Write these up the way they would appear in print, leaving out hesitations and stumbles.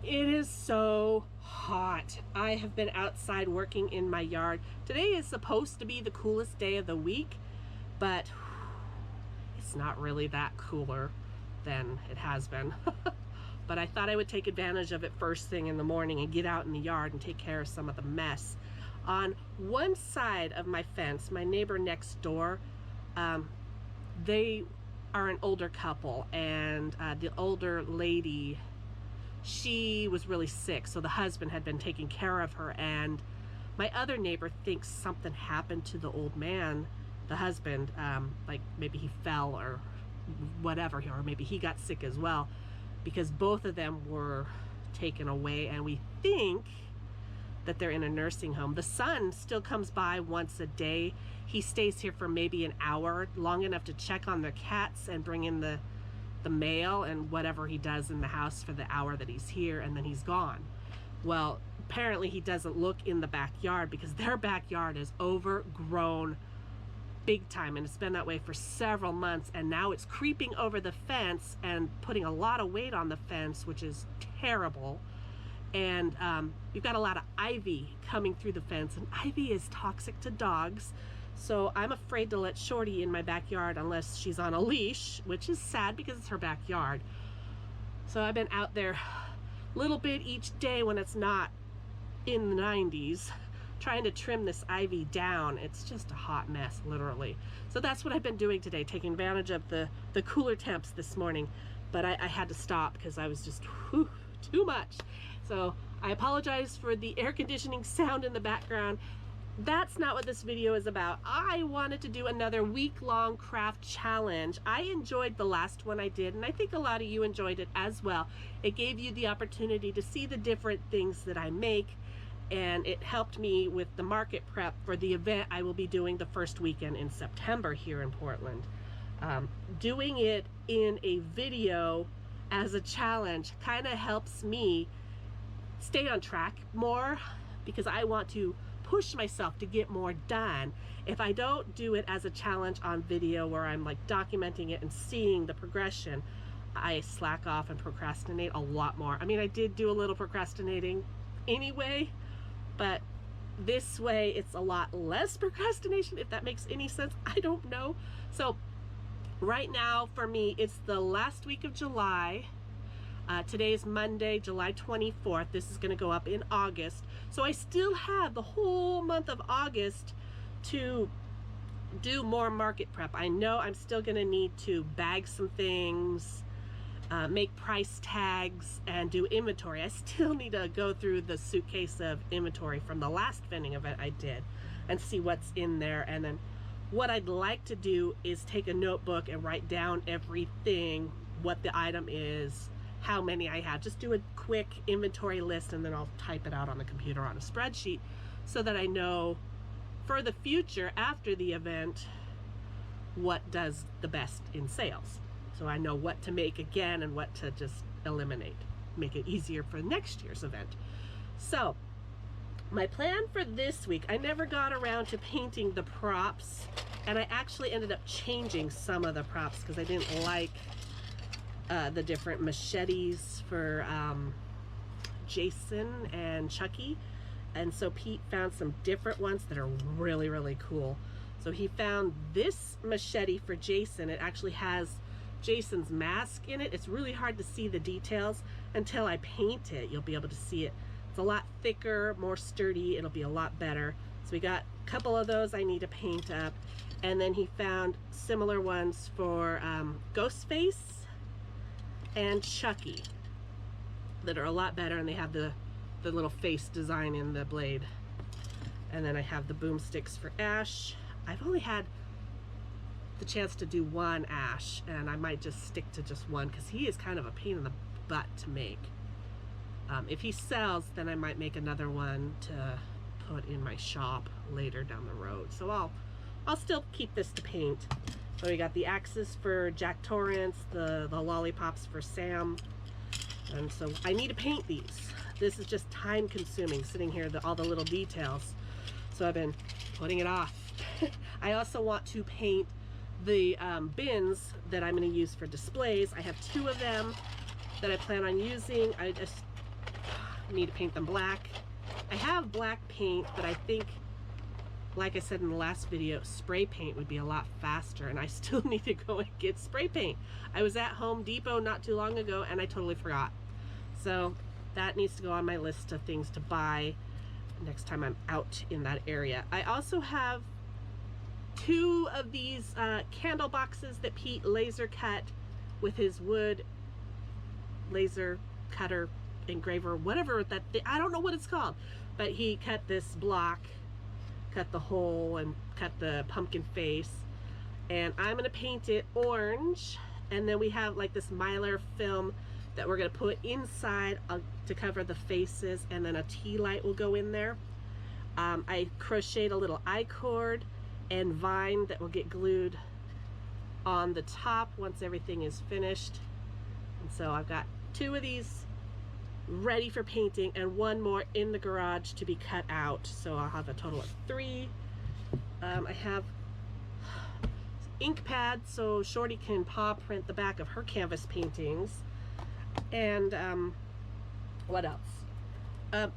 It is so hot. I have been outside working in my yard. Today is supposed to be the coolest day of the week, but it's not really that cooler than it has been. But I thought I would take advantage of it first thing in the morning and get out in the yard and take care of some of the mess. On one side of my fence, my neighbor next door, they are an older couple, and the older lady, she was really sick, so the husband had been taking care of her, and my other neighbor thinks something happened to the old man, the husband, like maybe he fell or whatever, or maybe he got sick as well, because both of them were taken away, and we think that they're in a nursing home. The son still comes by once a day. He stays here for maybe an hour, long enough to check on their cats and bring in the mail and whatever he does in the house for the hour that he's here, and then he's gone. Well, apparently he doesn't look in the backyard because their backyard is overgrown big time, and it's been that way for several months, and now it's creeping over the fence and putting a lot of weight on the fence, which is terrible. And you've got a lot of ivy coming through the fence, and ivy is toxic to dogs. So I'm afraid to let Shorty in my backyard unless she's on a leash, which is sad because it's her backyard. So I've been out there a little bit each day when it's not in the 90s, trying to trim this ivy down. It's just a hot mess, literally. So that's what I've been doing today, taking advantage of the cooler temps this morning. But I had to stop because I was just too much. So I apologize for the air conditioning sound in the background. That's not what this video is about. I wanted to do another week-long craft challenge. I enjoyed the last one I did, and I think a lot of you enjoyed it as well. It gave you the opportunity to see the different things that I make, and it helped me with the market prep for the event I will be doing the first weekend in September here in Portland. Doing it in a video as a challenge kind of helps me stay on track more, because I want to push myself to get more done. If I don't do it as a challenge on video where I'm like documenting it and seeing the progression, I slack off and procrastinate a lot more. I mean, I did do a little procrastinating anyway, but this way it's a lot less procrastination, if that makes any sense. I don't know. So right now for me, it's the last week of July. Today is Monday, July 24th. This is going to go up in August. So I still have the whole month of August to do more market prep. I know I'm still going to need to bag some things, make price tags, and do inventory. I still need to go through the suitcase of inventory from the last vending event I did and see what's in there. And then what I'd like to do is take a notebook and write down everything, what the item is, how many I have. Just do a quick inventory list, and then I'll type it out on the computer on a spreadsheet so that I know for the future after the event what does the best in sales. So I know what to make again and what to just eliminate, make it easier for next year's event. So my plan for this week, I never got around to painting the props, and I actually ended up changing some of the props because I didn't like the different machetes for Jason and Chucky. And so Pete found some different ones that are really, really cool. So he found this machete for Jason. It actually has Jason's mask in it. It's really hard to see the details until I paint it. You'll be able to see it. It's a lot thicker, more sturdy. It'll be a lot better. So we got a couple of those I need to paint up. And then he found similar ones for Ghostface and Chucky that are a lot better, and they have the little face design in the blade. And then I have the boomsticks for Ash. I've only had the chance to do one Ash, and I might just stick to just one because he is kind of a pain in the butt to make. If he sells, then I might make another one to put in my shop later down the road. So I'll still keep this to paint. So we got the axes for Jack Torrance, the lollipops for Sam. And so I need to paint these. This is just time consuming, sitting here, all the little details. So I've been putting it off. I also want to paint the bins that I'm going to use for displays. I have 2 of them that I plan on using. I just need to paint them black. I have black paint, but I think, like I said in the last video, spray paint would be a lot faster, and I still need to go and get spray paint. I was at Home Depot not too long ago and I totally forgot. So that needs to go on my list of things to buy next time I'm out in that area. I also have 2 of these candle boxes that Pete laser cut with his wood laser cutter, engraver, whatever that I don't know what it's called, but he cut this block, cut the hole, and cut the pumpkin face, and I'm gonna paint it orange. And then we have like this Mylar film that we're gonna put inside to cover the faces, and then a tea light will go in there. I crocheted a little I-cord and vine that will get glued on the top once everything is finished. And so I've got 2 of these ready for painting and 1 more in the garage to be cut out. So I'll have a total of 3. I have ink pads so Shorty can paw print the back of her canvas paintings. And what else?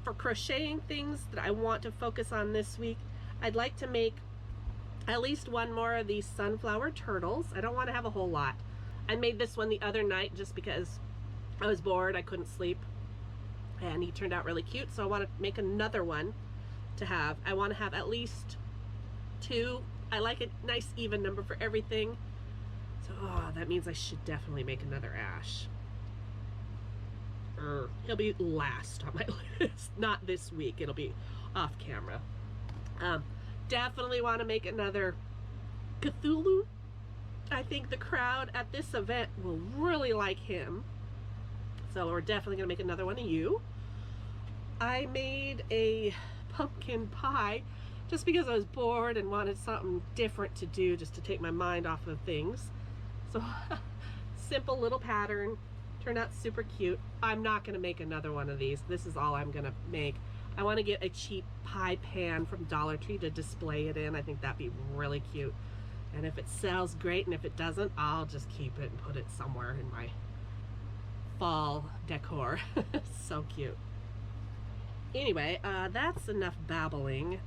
For crocheting things that I want to focus on this week, I'd like to make at least 1 more of these sunflower turtles. I don't want to have a whole lot. I made this one the other night just because I was bored, I couldn't sleep, and he turned out really cute, so I want to make another one to have. I want to have at least 2. I like a nice even number for everything. So that means I should definitely make another Ash. He'll be last on my list. Not this week, it'll be off camera. Definitely want to make another Cthulhu. I think the crowd at this event will really like him. So we're definitely gonna make another one of you. I made a pumpkin pie just because I was bored and wanted something different to do, just to take my mind off of things. So simple little pattern, turned out super cute. I'm not gonna make another one of these. This is all I'm gonna make. I want to get a cheap pie pan from Dollar Tree to display it in. I think that'd be really cute. And if it sells, great, and if it doesn't, I'll just keep it and put it somewhere in my fall decor. So cute. Anyway, that's enough babbling.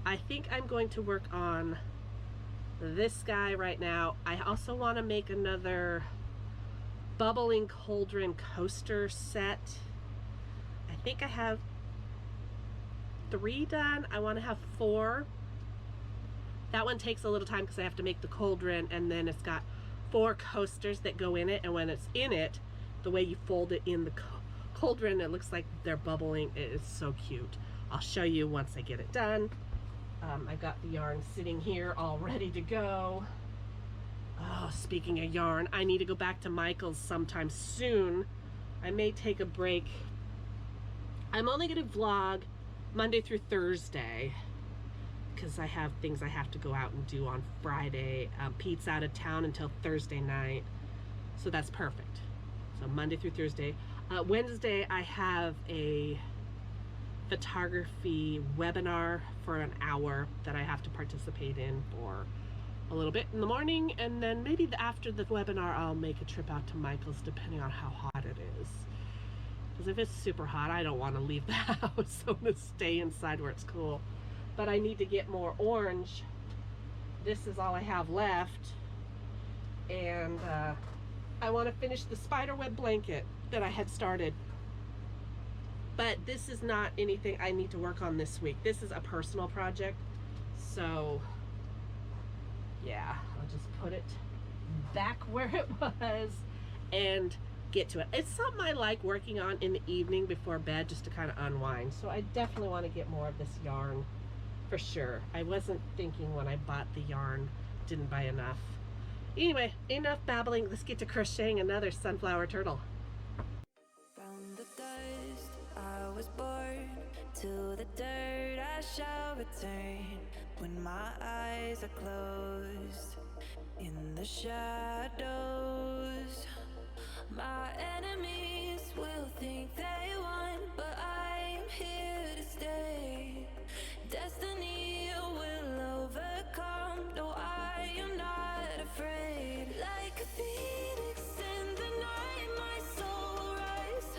I think I'm going to work on this guy right now. I also want to make another bubbling cauldron coaster set. I think I have 3 done. I want to have 4. That one takes a little time because I have to make the cauldron, and then it's got 4 coasters that go in it, and when it's in it, the way you fold it in the cauldron, it looks like they're bubbling. It is so cute. I'll show you once I get it done. I've got the yarn sitting here all ready to go. Oh, speaking of yarn, I need to go back to Michael's sometime soon. I may take a break. I'm only going to vlog Monday through Thursday because I have things I have to go out and do on Friday. Pete's out of town until Thursday night, so that's perfect. So Monday through Thursday. Wednesday I have a photography webinar for an hour that I have to participate in for a little bit in the morning, and then maybe after the webinar I'll make a trip out to Michael's depending on how hot it is. Because if it's super hot, I don't want to leave the house. I'm going to stay inside where it's cool. But I need to get more orange. This is all I have left. And I want to finish the spiderweb blanket that I had started. But this is not anything I need to work on this week. This is a personal project. So, yeah, I'll just put it back where it was and get to it. It's something I like working on in the evening before bed just to kind of unwind. So I definitely want to get more of this yarn for sure. I wasn't thinking when I bought the yarn, didn't buy enough. Anyway, enough babbling. Let's get to crocheting another sunflower turtle. From the dust I was born, to the dirt I shall return. When my eyes are closed, in the shadows, my enemies will think they won, but I am here to stay. Destiny will overcome, no, I am not afraid. Like a phoenix in the night, my soul will rise.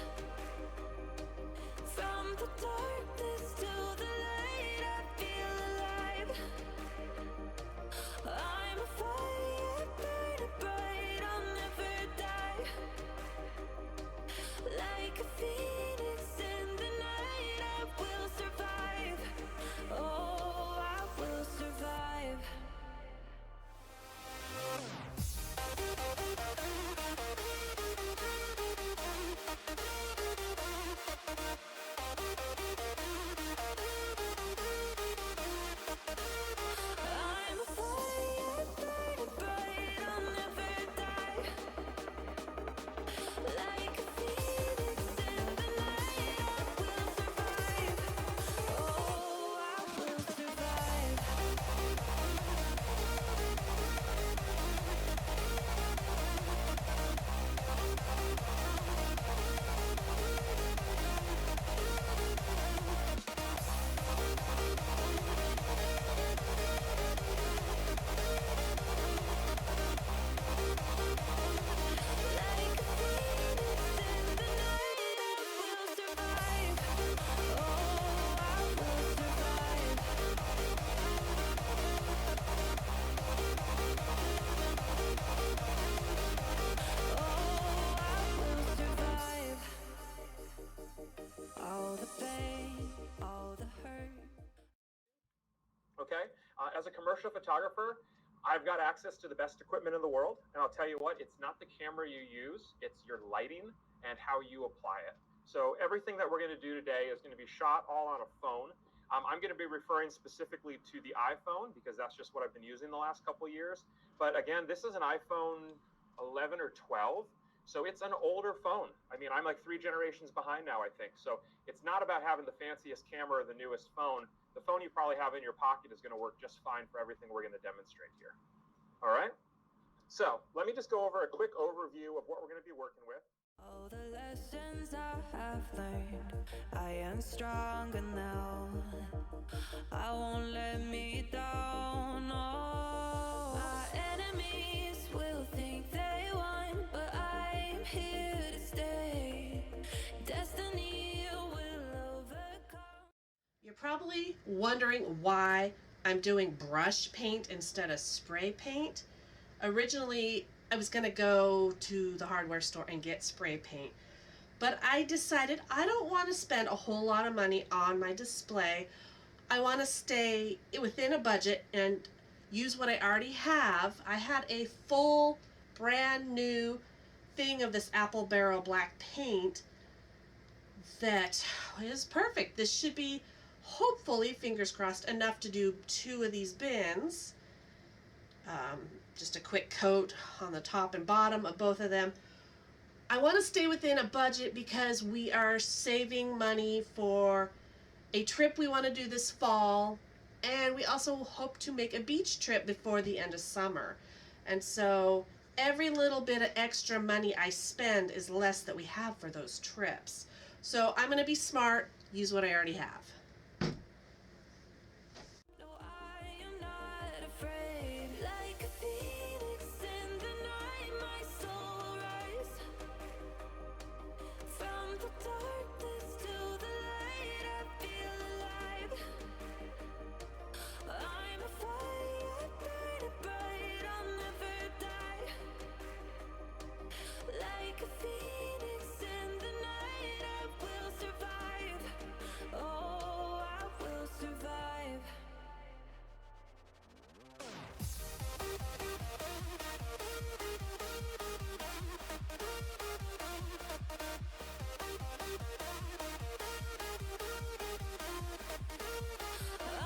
okay? As a commercial photographer, I've got access to the best equipment in the world, and I'll tell you what, it's not the camera you use, it's your lighting and how you apply it. So everything that we're going to do today is going to be shot all on a phone. I'm going to be referring specifically to the iPhone because that's just what I've been using the last couple of years. But again, this is an iPhone 11 or 12. So it's an older phone. I mean, I'm like 3 generations behind now, I think. So it's not about having the fanciest camera or the newest phone. The phone you probably have in your pocket is going to work just fine for everything we're going to demonstrate here. All right. So let me just go over a quick overview of what we're going to be working with. All the lessons I have learned, I am stronger now. I won't let me down. Oh, my enemies will think they won, but I'm here to stay. Destiny will overcome. You're probably wondering why I'm doing brush paint instead of spray paint. Originally, I was going to go to the hardware store and get spray paint, but I decided I don't want to spend a whole lot of money on my display. I want to stay within a budget and use what I already have. I had a full brand new thing of this Apple Barrel black paint that is perfect. This should be, hopefully, fingers crossed, enough to do 2 of these bins. Just a quick coat on the top and bottom of both of them. I want to stay within a budget because we are saving money for a trip we want to do this fall, and we also hope to make a beach trip before the end of summer. And so every little bit of extra money I spend is less that we have for those trips. So I'm going to be smart, use what I already have. No, I am not afraid. Like a phoenix in the night, my soul will rise. From the darkness to the light, I feel alive. I'm a fire, burning bright, I'll never die. Like a phoenix in the night, I will survive. Oh, I will survive.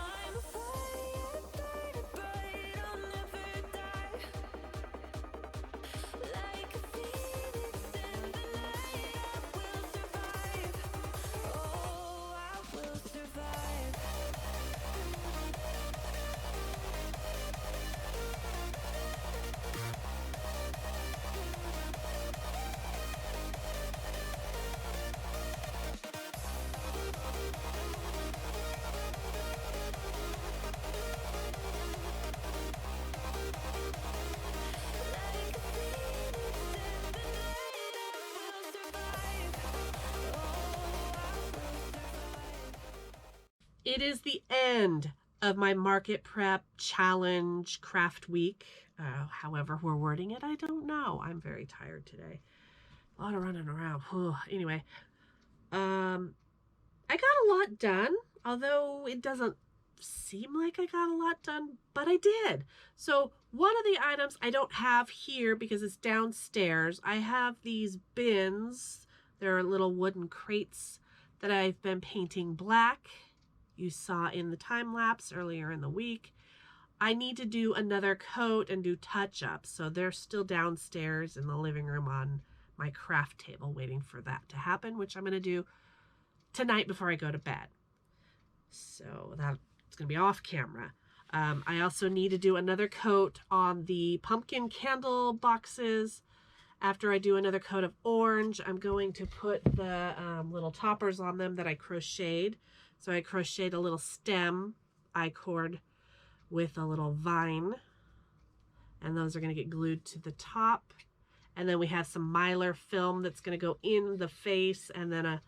I'm a fire, burning bright, I'll never die. Like a phoenix in the night, I will survive. Oh, I will survive. Like a phoenix in the night, I will survive. Oh, I will survive. It is the end of my market prep challenge craft week. However we're wording it, I don't know. I'm very tired today. A lot of running around. Anyway, I got a lot done, although it doesn't seem like I got a lot done, but I did. So one of the items I don't have here because it's downstairs. I have these bins. They're little wooden crates that I've been painting black. You saw in the time lapse earlier in the week. I need to do another coat and do touch-ups, so they're still downstairs in the living room on my craft table waiting for that to happen, which I'm going to do tonight before I go to bed. So that's going to be off camera. I also need to do another coat on the pumpkin candle boxes. After I do another coat of orange, I'm going to put the little toppers on them that I crocheted. So I crocheted a little stem I-cord with a little vine, and those are going to get glued to the top. And then we have some mylar film that's going to go in the face, and then a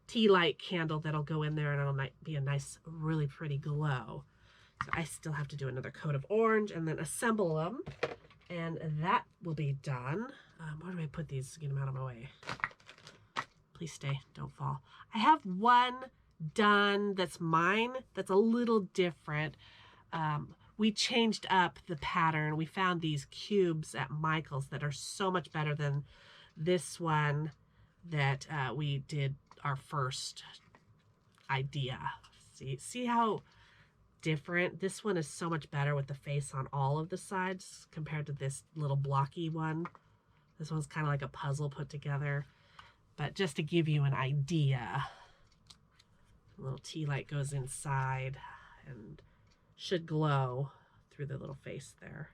tea light candle that'll go in there, and it'll be a nice, really pretty glow. So I still have to do another coat of orange and then assemble them, and that will be done. Where do I put these to get them out of my way? Please stay, don't fall. I have one done that's mine that's a little different. we changed up the pattern. We found these cubes at Michael's that are so much better than this one that we did our first idea. See how different? This one is so much better with the face on all of the sides compared to this little blocky one. This one's kind of like a puzzle put together. But just to give you an idea, a little tea light goes inside and should glow through the little face there.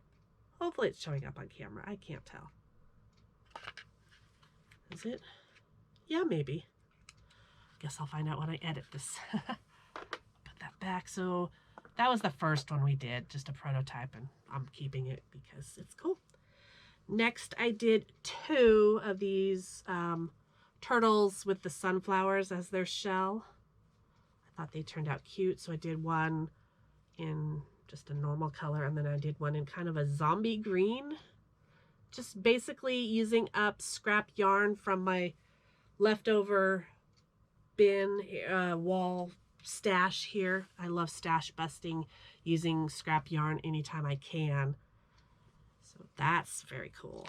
Hopefully it's showing up on camera. I can't tell. Is it? Yeah, maybe. Guess I'll find out when I edit this. Put that back. So that was the first one we did, just a prototype, and I'm keeping it because it's cool. Next, I did 2 of these turtles with the sunflowers as their shell. I thought they turned out cute, so I did one in just a normal color, and then I did one in kind of a zombie green. Just basically using up scrap yarn from my leftover bin wall stash here. I love stash busting using scrap yarn anytime I can. So that's very cool.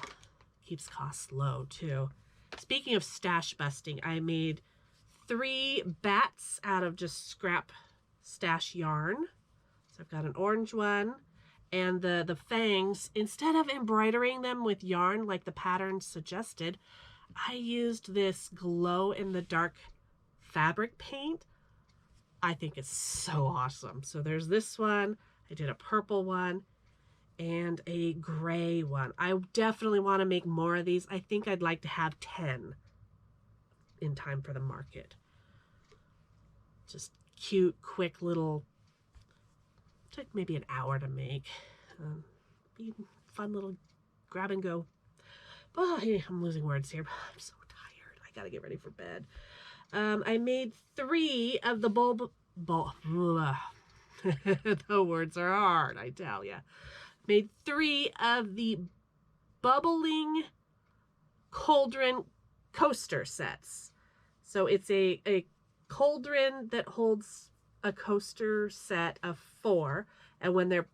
Keeps costs low too. Speaking of stash busting, I made 3 bats out of just scrap stash yarn. So I've got an orange one, and the fangs, instead of embroidering them with yarn like the pattern suggested, I used this glow-in-the-dark fabric paint. I think it's so awesome. So there's this one. I did a purple one and a gray one. I definitely want to make more of these. I think I'd like to have 10 in time for the market. Just cute, quick little, took maybe an hour to make. Be fun little grab and go. Oh, I'm losing words here. I'm so tired. I gotta get ready for bed. I made 3 of the the words are hard, I tell ya. Made 3 of the bubbling cauldron coaster sets. So it's a cauldron that holds a coaster set of 4, and when they're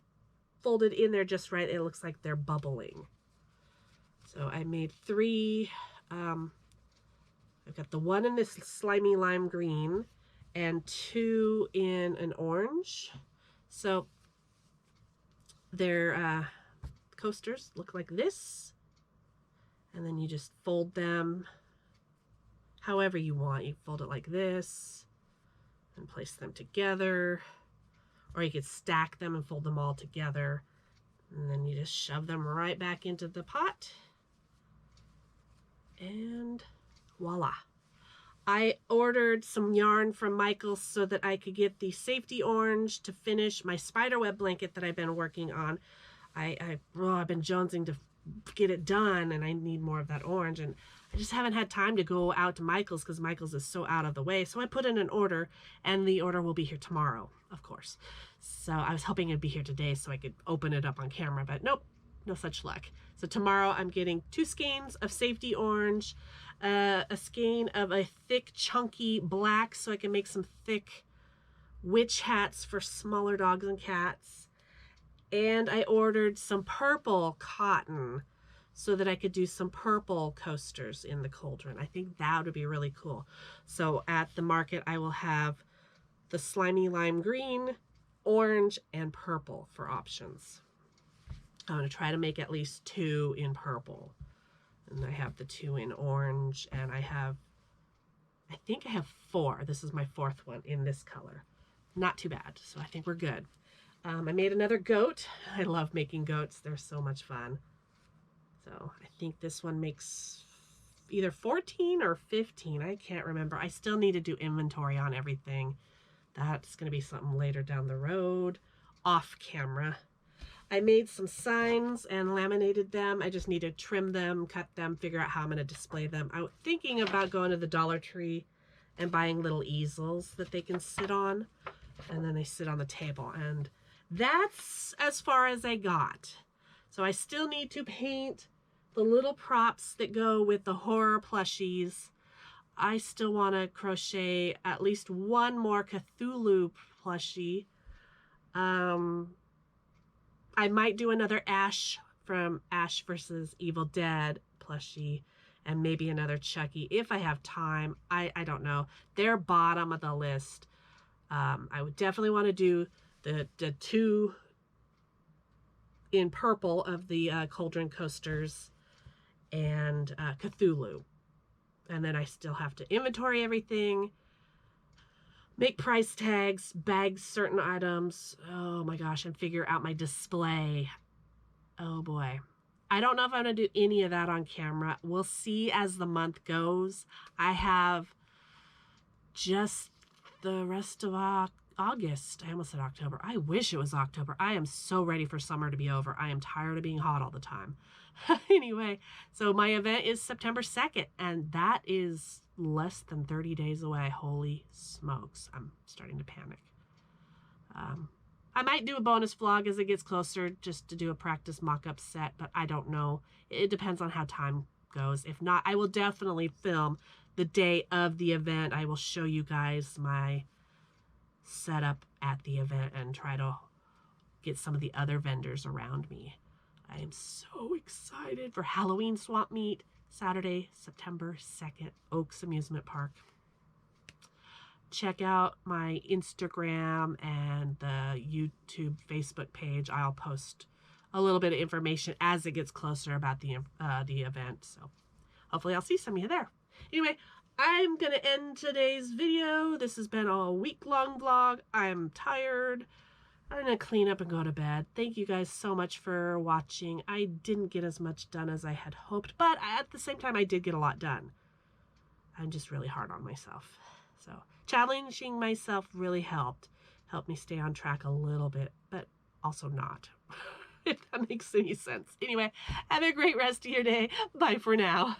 folded in there just right, it looks like they're bubbling. So I made 3. I've got the one in this slimy lime green and 2 in an orange. So their coasters look like this, and then you just fold them however you want. You fold it like this and place them together, or you could stack them and fold them all together, and then you just shove them right back into the pot, and voila. I ordered some yarn from Michael's so that I could get the safety orange to finish my spiderweb blanket that I've been working on. I've been jonesing to get it done, and I need more of that orange, and I just haven't had time to go out to Michael's because Michael's is so out of the way. So I put in an order, and the order will be here tomorrow, of course. So I was hoping it'd be here today so I could open it up on camera, but nope, no such luck. So tomorrow I'm getting 2 skeins of safety orange, a skein of a thick chunky black so I can make some thick witch hats for smaller dogs and cats, and I ordered some purple cotton so that I could do some purple coasters in the cauldron. I think that would be really cool. So at the market I will have the slimy lime green, orange, and purple for options. I'm going to try to make at least 2 in purple. And I have the 2 in orange, and I think I have 4. This is my 4th one in this color. Not too bad, so I think we're good. I made another goat. I love making goats. They're so much fun. So I think this one makes either 14 or 15. I can't remember. I still need to do inventory on everything. That's going to be something later down the road, off camera. I made some signs and laminated them. I just need to trim them, cut them, figure out how I'm going to display them. I'm thinking about going to the Dollar Tree and buying little easels that they can sit on, and then they sit on the table. And that's as far as I got. So I still need to paint the little props that go with the horror plushies. I still want to crochet at least one more Cthulhu plushie. I might do another Ash from Ash vs. Evil Dead plushie, and maybe another Chucky if I have time. I don't know. They're bottom of the list. I would definitely want to do the two in purple of the Cauldron Coasters and Cthulhu. And then I still have to inventory everything, make price tags, bag certain items. Oh my gosh, and figure out my display. Oh boy. I don't know if I'm going to do any of that on camera. We'll see as the month goes. I have just the rest of August. I almost said October. I wish it was October. I am so ready for summer to be over. I am tired of being hot all the time. Anyway, so my event is September 2nd, and that is less than 30 days away. Holy smokes. I'm starting to panic. I might do a bonus vlog as it gets closer just to do a practice mock-up set, but I don't know. It depends on how time goes. If not, I will definitely film the day of the event. I will show you guys my setup at the event and try to get some of the other vendors around me. I am so excited for Halloween Swamp Meet, Saturday, September 2nd, Oaks Amusement Park. Check out my Instagram and the YouTube, Facebook page. I'll post a little bit of information as it gets closer about the event. So hopefully I'll see some of you there. Anyway, I'm going to end today's video. This has been a week-long vlog. I'm tired. I'm going to clean up and go to bed. Thank you guys so much for watching. I didn't get as much done as I had hoped, but at the same time, I did get a lot done. I'm just really hard on myself. So challenging myself really helped me stay on track a little bit, but also not, if that makes any sense. Anyway, have a great rest of your day. Bye for now.